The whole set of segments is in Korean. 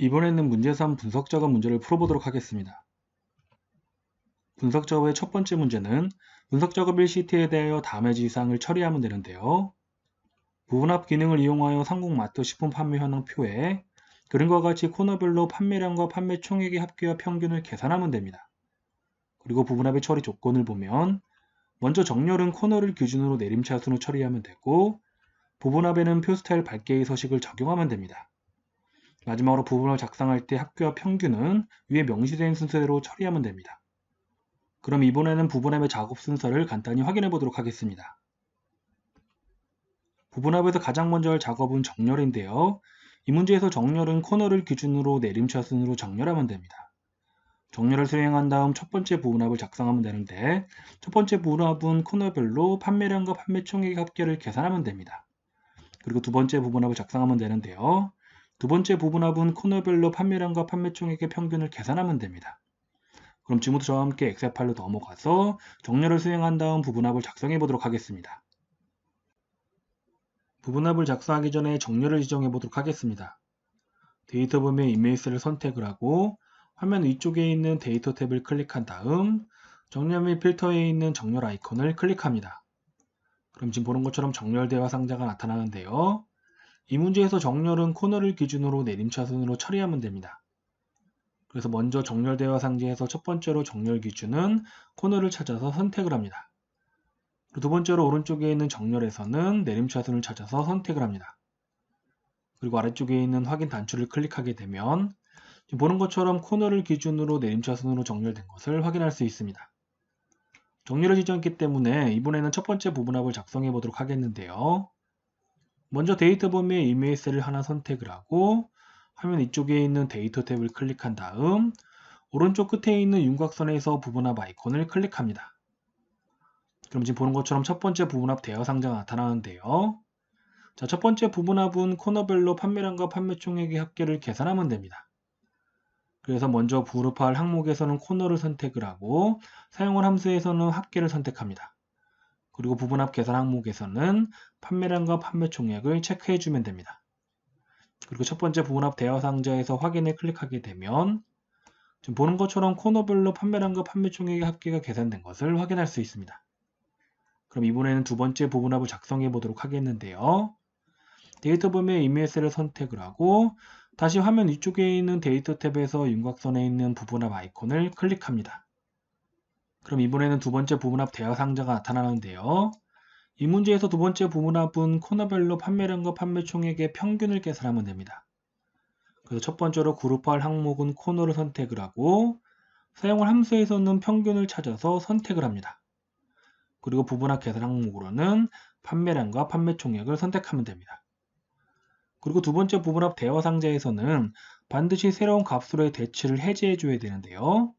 이번에는 문제 3 분석 작업 문제를 풀어보도록 하겠습니다. 분석 작업의 첫 번째 문제는 분석 작업 1시트에 대하여 다음의 지상을 처리하면 되는데요. 부분합 기능을 이용하여 상공 마트 식품 판매 현황 표에 그림과 같이 코너별로 판매량과 판매 총액의 합계와 평균을 계산하면 됩니다. 그리고 부분합의 처리 조건을 보면 먼저 정렬은 코너를 기준으로 내림차순으로 처리하면 되고, 부분합에는 표 스타일 밝게의 서식을 적용하면 됩니다. 마지막으로 부분을 작성할 때 합계와 평균은 위에 명시된 순서대로 처리하면 됩니다. 그럼 이번에는 부분합의 작업 순서를 간단히 확인해 보도록 하겠습니다. 부분합에서 가장 먼저 할 작업은 정렬인데요. 이 문제에서 정렬은 코너를 기준으로 내림차순으로 정렬하면 됩니다. 정렬을 수행한 다음 첫 번째 부분합을 작성하면 되는데, 첫 번째 부분합은 코너별로 판매량과 판매 총액의 합계를 계산하면 됩니다. 그리고 두 번째 부분합을 작성하면 되는데요. 두 번째 부분합은 코너별로 판매량과 판매 총액의 평균을 계산하면 됩니다. 그럼 지금부터 저와 함께 엑셀 파일로 넘어가서 정렬을 수행한 다음 부분합을 작성해 보도록 하겠습니다. 부분합을 작성하기 전에 정렬을 지정해 보도록 하겠습니다. 데이터 범위의 이메일스를 선택을 하고 화면 위쪽에 있는 데이터 탭을 클릭한 다음 정렬 및 필터에 있는 정렬 아이콘을 클릭합니다. 그럼 지금 보는 것처럼 정렬 대화 상자가 나타나는데요. 이 문제에서 정렬은 코너를 기준으로 내림차순으로 처리하면 됩니다. 그래서 먼저 정렬 대화 상자에서 첫 번째로 정렬 기준은 코너를 찾아서 선택을 합니다. 두 번째로 오른쪽에 있는 정렬에서는 내림차순을 찾아서 선택을 합니다. 그리고 아래쪽에 있는 확인 단추를 클릭하게 되면 지금 보는 것처럼 코너를 기준으로 내림차순으로 정렬된 것을 확인할 수 있습니다. 정렬을 지정했기 때문에 이번에는 첫 번째 부분합을 작성해 보도록 하겠는데요. 먼저 데이터 범위의 이메일 셀을 하나 선택을 하고 화면 이쪽에 있는 데이터 탭을 클릭한 다음 오른쪽 끝에 있는 윤곽선에서 부분합 아이콘을 클릭합니다. 그럼 지금 보는 것처럼 첫 번째 부분합 대여 상자가 나타나는데요. 자, 첫 번째 부분합은 코너별로 판매량과 판매 총액의 합계를 계산하면 됩니다. 그래서 먼저 부르파할 항목에서는 코너를 선택을 하고 사용할 함수에서는 합계를 선택합니다. 그리고 부분합 계산 항목에서는 판매량과 판매 총액을 체크해 주면 됩니다. 그리고 첫 번째 부분합 대여 상자에서 확인을 클릭하게 되면 지금 보는 것처럼 코너별로 판매량과 판매 총액의 합계가 계산된 것을 확인할 수 있습니다. 그럼 이번에는 두 번째 부분합을 작성해 보도록 하겠는데요. 데이터 범위의 이메일 셀을 선택을 하고 다시 화면 위쪽에 있는 데이터 탭에서 윤곽선에 있는 부분합 아이콘을 클릭합니다. 그럼 이번에는 두 번째 부분합 대여 상자가 나타나는데요. 이 문제에서 두 번째 부분합은 코너별로 판매량과 판매 총액의 평균을 계산하면 됩니다. 그래서 첫 번째로 그룹화할 항목은 코너를 선택을 하고 사용할 함수에서는 평균을 찾아서 선택을 합니다. 그리고 부분합 계산 항목으로는 판매량과 판매 총액을 선택하면 됩니다. 그리고 두 번째 부분합 대화 상자에서는 반드시 새로운 값으로의 대치를 해제해 줘야 되는데요.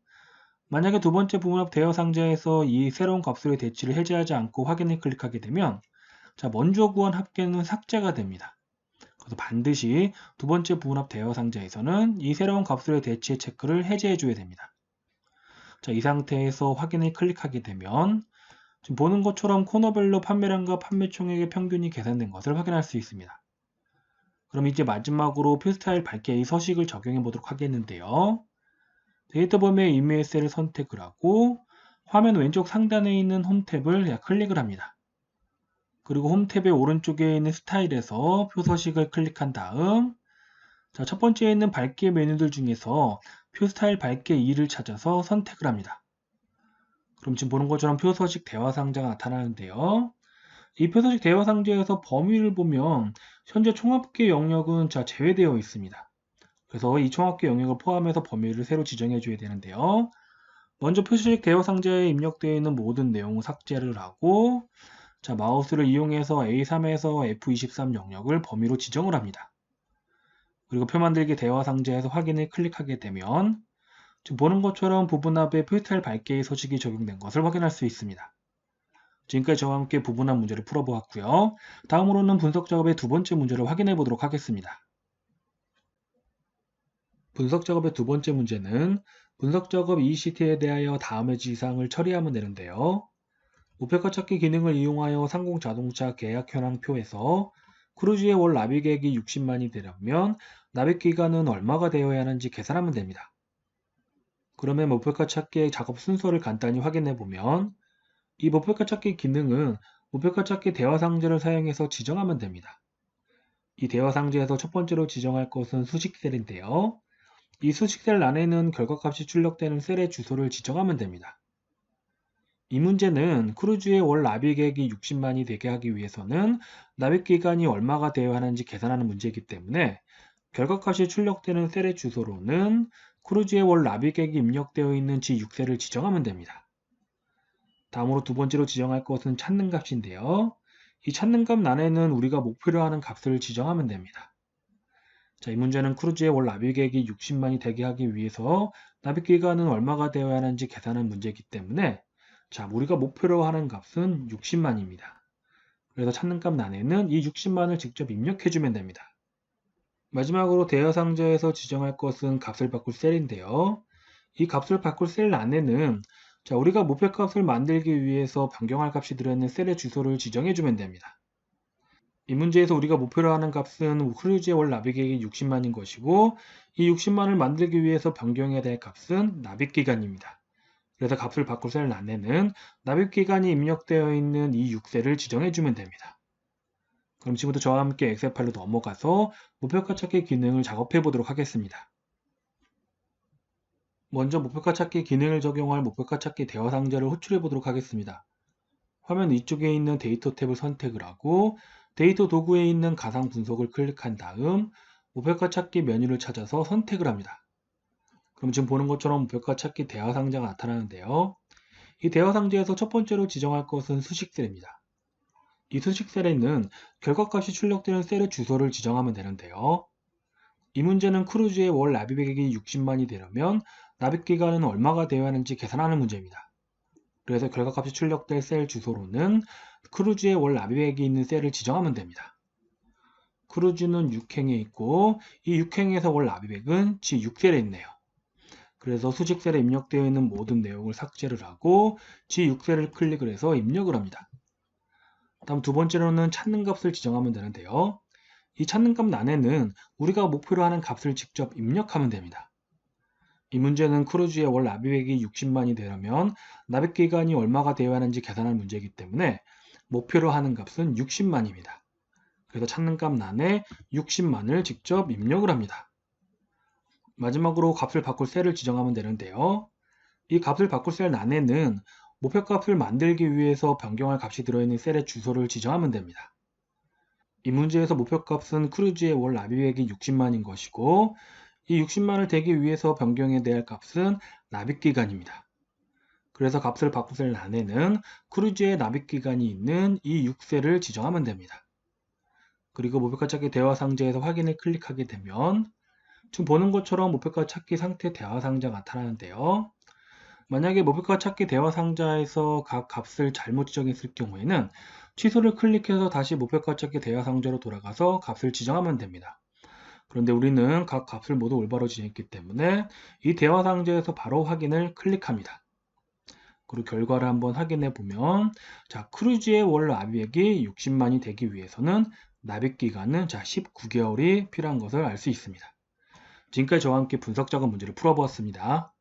만약에 두 번째 부분합 대화 상자에서 이 새로운 값으로의 대치를 해제하지 않고 확인을 클릭하게 되면 자, 먼저 구한 합계는 삭제가 됩니다. 그래서 반드시 두 번째 부분합 대화 상자에서는 이 새로운 값으로의 대치의 체크를 해제해 줘야 됩니다. 자, 이 상태에서 확인을 클릭하게 되면 지금 보는 것처럼 코너별로 판매량과 판매 총액의 평균이 계산된 것을 확인할 수 있습니다. 그럼 이제 마지막으로 표 스타일 밝게의 서식을 적용해 보도록 하겠는데요. 데이터 범위의 이메일 셀을 선택을 하고 화면 왼쪽 상단에 있는 홈 탭을 클릭을 합니다. 그리고 홈 탭의 오른쪽에 있는 스타일에서 표 서식을 클릭한 다음 자, 첫 번째에 있는 밝게 메뉴들 중에서 표 스타일 밝게 2를 찾아서 선택을 합니다. 그럼 지금 보는 것처럼 표 서식 대화 상자가 나타나는데요. 이 표 서식 대화 상자에서 범위를 보면 현재 총합계 영역은 자, 제외되어 있습니다. 그래서 이 총합계 영역을 포함해서 범위를 새로 지정해 줘야 되는데요. 먼저 표시식 대화 상자에 입력되어 있는 모든 내용을 삭제를 하고 자, 마우스를 이용해서 A3에서 F23 영역을 범위로 지정을 합니다. 그리고 표 만들기 대화 상자에서 확인을 클릭하게 되면 지금 보는 것처럼 부분합에 표 스타일 밝게의 서식이 적용된 것을 확인할 수 있습니다. 지금까지 저와 함께 부분합 문제를 풀어보았고요. 다음으로는 분석 작업의 두 번째 문제를 확인해 보도록 하겠습니다. 분석 작업의 두 번째 문제는 분석 작업 ECT에 대하여 다음의 지상을 처리하면 되는데요. 우표가 찾기 기능을 이용하여 상공 자동차 계약 현황표에서 크루즈의 월 납입 계획이 60만이 되려면 납입 기간은 얼마가 되어야 하는지 계산하면 됩니다. 그러면 목표가 찾기의 작업 순서를 간단히 확인해 보면 이 목표가 찾기 기능은 목표가 찾기 대화 상자를 사용해서 지정하면 됩니다. 이 대화 상자에서 첫 번째로 지정할 것은 수식 셀인데요. 이 수식 셀 안에는 결과값이 출력되는 셀의 주소를 지정하면 됩니다. 이 문제는 크루즈의 월 납입 계획이 60만이 되게 하기 위해서는 납입 기간이 얼마가 되어야 하는지 계산하는 문제이기 때문에 결과값이 출력되는 셀의 주소로는 크루즈의 월 납입 계획이 입력되어 있는 G6셀을 지정하면 됩니다. 다음으로 두 번째로 지정할 것은 찾는 값인데요. 이 찾는 값 안에는 우리가 목표로 하는 값을 지정하면 됩니다. 자, 이 문제는 크루즈의 월 납입 계획이 60만이 되게 하기 위해서 납입 기간은 얼마가 되어야 하는지 계산하는 문제이기 때문에 자, 우리가 목표로 하는 값은 60만입니다. 그래서 찾는 값 안에는 이 60만을 직접 입력해주면 됩니다. 마지막으로 대화 상자에서 지정할 것은 값을 바꿀 셀인데요. 이 값을 바꿀 셀 안에는 자, 우리가 목표값을 만들기 위해서 변경할 값이 들어있는 셀의 주소를 지정해주면 됩니다. 이 문제에서 우리가 목표로 하는 값은 크루즈의 월 납입 계획이 60만인 것이고 이 60만을 만들기 위해서 변경해야 될 값은 납입 기간입니다. 그래서 값을 바꿀 셀 안에는 납입 기간이 입력되어 있는 이 6셀을 지정해주면 됩니다. 그럼 지금부터 저와 함께 엑셀 파일로 넘어가서 목표가 찾기 기능을 작업해 보도록 하겠습니다. 먼저 목표가 찾기 기능을 적용할 목표가 찾기 대화 상자를 호출해 보도록 하겠습니다. 화면 위쪽에 있는 데이터 탭을 선택을 하고 데이터 도구에 있는 가상 분석을 클릭한 다음 목표가 찾기 메뉴를 찾아서 선택을 합니다. 그럼 지금 보는 것처럼 목표가 찾기 대화 상자가 나타나는데요. 이 대화 상자에서 첫 번째로 지정할 것은 수식셀입니다. 이 수식셀에는 결과값이 출력되는 셀의 주소를 지정하면 되는데요. 이 문제는 크루즈의 월 납입 계획이 60만이 되려면 납입 기간은 얼마가 되어야 하는지 계산하는 문제입니다. 그래서 결과값이 출력될 셀 주소로는 크루즈의 월 납입 계획이 있는 셀을 지정하면 됩니다. 크루즈는 6행에 있고 이 6행에서 월 납입액은 G6셀에 있네요. 그래서 수식셀에 입력되어 있는 모든 내용을 삭제를 하고 G6셀을 클릭을 해서 입력을 합니다. 다음 두 번째로는 찾는 값을 지정하면 되는데요. 이 찾는 값 안에는 우리가 목표로 하는 값을 직접 입력하면 됩니다. 이 문제는 크루즈의 월 납입액이 60만이 되려면 납입 기간이 얼마가 되어야 하는지 계산할 문제이기 때문에 목표로 하는 값은 60만입니다. 그래서 찾는 값 안에 60만을 직접 입력을 합니다. 마지막으로 값을 바꿀 셀을 지정하면 되는데요. 이 값을 바꿀 셀 안에는 목표값을 만들기 위해서 변경할 값이 들어있는 셀의 주소를 지정하면 됩니다. 이 문제에서 목표값은 크루즈의 월 납입액이 60만인 것이고 이 60만을 되기 위해서 변경해야 될 값은 납입기간입니다. 그래서 값을 바꿀 셀 안에는 크루즈의 납입기간이 있는 이 6셀을 지정하면 됩니다. 그리고 목표가 찾기 대화 상자에서 확인을 클릭하게 되면 지금 보는 것처럼 목표가 찾기 상태 대화 상자가 나타나는데요. 만약에 목표가 찾기 대화 상자에서 각 값을 잘못 지정했을 경우에는 취소를 클릭해서 다시 목표가 찾기 대화 상자로 돌아가서 값을 지정하면 됩니다. 그런데 우리는 각 값을 모두 올바로 지정했기 때문에 이 대화 상자에서 바로 확인을 클릭합니다. 그리고 결과를 한번 확인해 보면 자, 크루즈의 월 납입액이 60만이 되기 위해서는 납입 기간은 19개월이 필요한 것을 알 수 있습니다. 지금까지 저와 함께 분석 작업 문제를 풀어보았습니다.